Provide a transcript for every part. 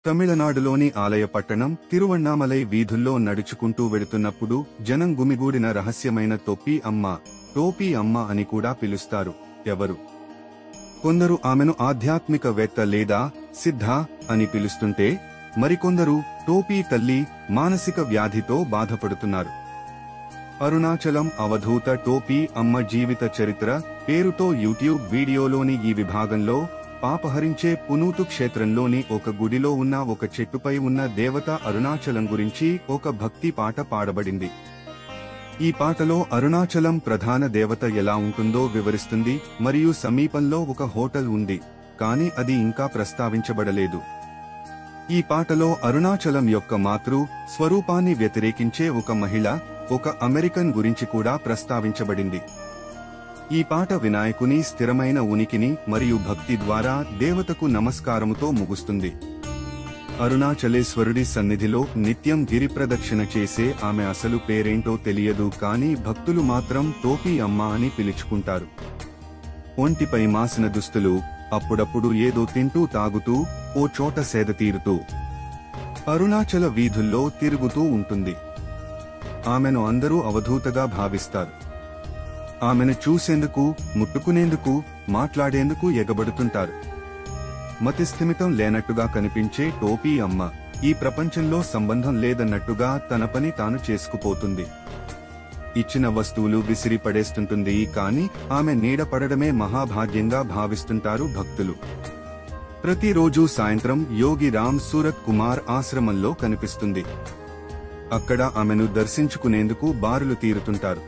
తమిళనాడులోని ఆలయ పట్టణం తిరువణ్ణామలై వీధుల్లో నడుచుకుంటూ వెడుతున్నప్పుడు జనం గుమిగూడిన రహస్యమైన టోపీ అమ్మ అని కూడా పిలుస్తారు ఎవరు. కొందరు ఆమెను ఆధ్యాత్మికవేత్త లేదా సిద్ధ అని పిలుస్తుంటే, మరికొందరు టోపీ తల్లి మానసిక వ్యాధితో బాధపడుతున్నారు. అరుణాచలం అవధూత టోపీ అమ్మ జీవిత చరిత్ర పేరుతో యూట్యూబ్ వీడియోలోని ఈ విభాగంలో పాపహరించే పునూతు క్షేత్రంలోని ఒక గుడిలో ఉన్న ఒక చెట్టుపై ఉన్న దేవత అరుణాచలం గురించి ఒక భక్తి పాట పాడబడింది. ఈ పాటలో అరుణాచలం ప్రధాన దేవత ఎలా ఉంటుందో వివరిస్తుంది మరియు సమీపంలో ఒక హోటల్ ఉంది, కానీ అది ఇంకా ప్రస్తావించబడలేదు. ఈ పాటలో అరుణాచలం యొక్క మాతృ స్వరూపాన్ని వ్యతిరేకించే ఒక మహిళ, ఒక అమెరికన్ గురించి కూడా ప్రస్తావించబడింది. ఈ పాట వినాయకుని స్థిరమైన ఉనికిని మరియు భక్తి ద్వారా దేవతకు నమస్కారముతో ముగుస్తుంది. అరుణాచలేశ్వరుడి సన్నిధిలో నిత్యం గిరిప్రదక్షిణ చేసే ఆమె అసలు పేరేంటో తెలియదు, కానీ భక్తులు మాత్రం టోపీ అమ్మ అని పిలుచుకుంటారు. ఒంటిపై మాసిన దుస్తులు, అప్పుడప్పుడు ఏదో తింటూ తాగుతూ ఓ చోట సేద తీరుతూ అరుణాచల వీధుల్లో తిరుగుతూ ఉంటుంది. ఆమెను అందరూ అవధూతగా భావిస్తారు. ఆమెను చూసేందుకు, ముట్టుకునేందుకు, మాట్లాడేందుకు ఎగబడుతుంటారు. మతిస్థిమితం లేనట్టుగా కనిపించే టోపీ అమ్మ ఈ ప్రపంచంలో సంబంధం లేదన్నట్టుగా తన పని తాను చేసుకుపోతుంది. ఇచ్చిన వస్తువులు విసిరి పడేస్తుంటుంది, కానీ ఆమె నీడ పడడమే మహాభాగ్యంగా భావిస్తుంటారు భక్తులు. ప్రతిరోజు సాయంత్రం యోగి రామ్ సూరత్ కుమార్ ఆశ్రమంలో కనిపిస్తుంది. అక్కడ ఆమెను దర్శించుకునేందుకు బారులు తీరుతుంటారు.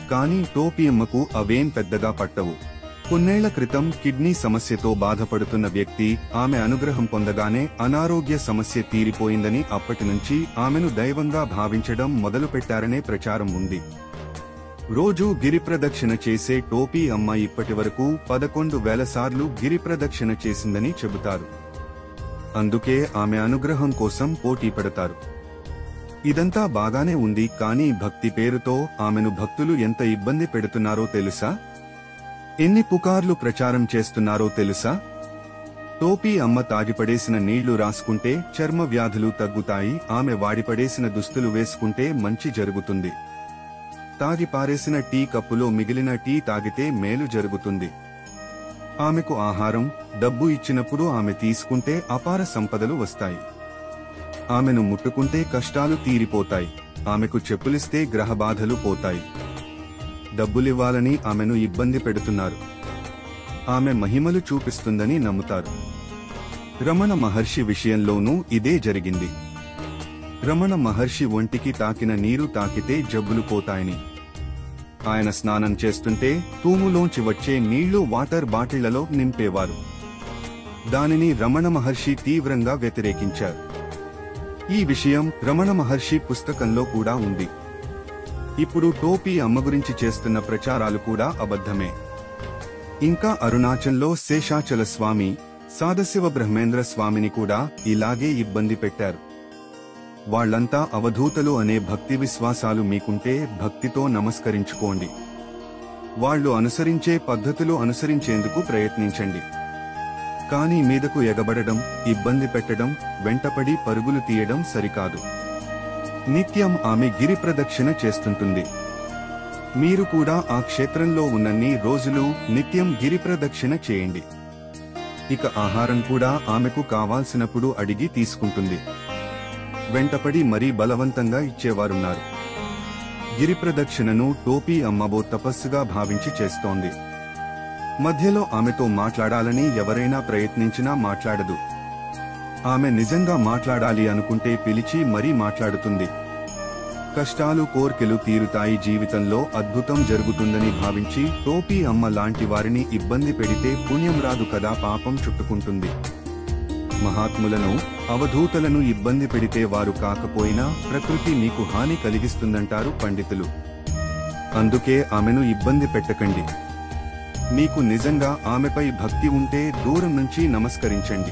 కానీ టోపీ అమ్మకు అవేం పెద్దగా పట్టవు. కొన్నేళ్ల క్రితం కిడ్నీ సమస్యతో బాధపడుతున్న వ్యక్తి ఆమె అనుగ్రహం పొందగానే అనారోగ్య సమస్య తీరిపోయిందని అప్పటినుంచి ఆమెను దైవంగా భావించడం మొదలుపెట్టారనే ప్రచారం ఉంది. రోజూ గిరిప్రదక్షిణ చేసే టోపీ అమ్మ ఇప్పటివరకు 11,000 సార్లు గిరిప్రదక్షిణ చేసిందని చెబుతారు. అందుకే ఆమె అనుగ్రహం కోసం పోటీ పడతారు. ఇదంతా బాగానే ఉంది, కానీ భక్తి పేరుతో ఆమెను భక్తులు ఎంత ఇబ్బంది పెడుతున్నారో తెలుసా? ఎన్ని పుకార్లు ప్రచారం చేస్తున్నారో తెలుసా? టోపీ అమ్మ తాగిపడేసిన నీళ్లు రాసుకుంటే చర్మ వ్యాధులు తగ్గుతాయి, ఆమె వాడిపడేసిన దుస్తులు వేసుకుంటే మంచి జరుగుతుంది, తాగి పారేసిన టీ కప్పులో మిగిలిన టీ తాగితే మేలు జరుగుతుంది, ఆమెకు ఆహారం, డబ్బు ఇచ్చినప్పుడు ఆమె తీసుకుంటే అపార సంపదలు వస్తాయి, ఆమెను ముట్టుకుంటే కష్టాలు తీరిపోతాయి, ఆమెకు చెప్పులిస్తే గ్రహబాధలు పోతాయి. డబ్బులివ్వాలని ఆమెను ఇబ్బంది పెడుతున్నారు. ఆమె మహిమలు చూపిస్తుందని నమ్ముతారు. రమణ మహర్షి విషయంలోనూ ఇదే జరిగింది. రమణ మహర్షి ఒంటికి తాకిన నీరు తాకితే జబ్బులు పోతాయని, ఆయన స్నానం చేస్తుంటే తూములోంచి వచ్చే నీళ్లు వాటర్ బాటిళ్లలో నింపేవారు. దానిని రమణ మహర్షి తీవ్రంగా వ్యతిరేకించారు. ఈ విషయం రమణ మహర్షి పుస్తకంలో కూడా ఉంది. ఇప్పుడు టోపీ అమ్మ గురించి చేస్తున్న ప్రచారాలు కూడా అబద్ధమే. ఇంకా అరుణాచల్లో శేషాచల స్వామి, సాదశివ బ్రహ్మేంద్ర స్వామిని కూడా ఇలాగే ఇబ్బంది పెట్టారు. వాళ్లంతా అవధూతలు అనే భక్తి విశ్వాసాలు మీకుంటే భక్తితో నమస్కరించుకోండి. వాళ్లు అనుసరించే పద్ధతులు అనుసరించేందుకు ప్రయత్నించండి. కానీ మీదకు ఎగబడడం, ఇబ్బంది పెట్టడం, వెంటపడి పరుగులు తీయడం సరికాదు. నిత్యం ఆమె గిరి ప్రదక్షిణ చేస్తుంటుంది. మీరు కూడా ఆ క్షేత్రంలో ఉన్నన్ని రోజులు నిత్యం గిరి ప్రదక్షిణ చేయండి. ఇక ఆహారం కూడా ఆమెకు కావాల్సినప్పుడు అడిగి తీసుకుంటుంది. వెంటపడి మరీ బలవంతంగా ఇచ్చేవారున్నారు. గిరి ప్రదక్షిణను టోపీ అమ్మబో తపస్సుగా భావించి చేస్తోంది. మధ్యలో ఆమెతో మాట్లాడాలని ఎవరైనా ప్రయత్నించినా మాట్లాడదు. ఆమె నిజంగా మాట్లాడాలి అనుకుంటే పిలిచి మరీ మాట్లాడుతుంది. కష్టాలు కోర్కెలు తీరుతాయి, జీవితంలో అద్భుతం జరుగుతుందని భావించి టోపీ అమ్మ లాంటి వారిని ఇబ్బంది పెడితే పుణ్యం రాదు కదా, పాపం చుట్టుకుంటుంది. మహాత్ములను, అవధూతలను ఇబ్బంది పెడితే వారు కాకపోయినా ప్రకృతి నీకు హాని కలిగిస్తుందంటారు పండితులు. అందుకే ఆమెను ఇబ్బంది పెట్టకండి. మీకు నిజంగా ఆమెపై భక్తి ఉంటే దూరం నుంచి నమస్కరించండి.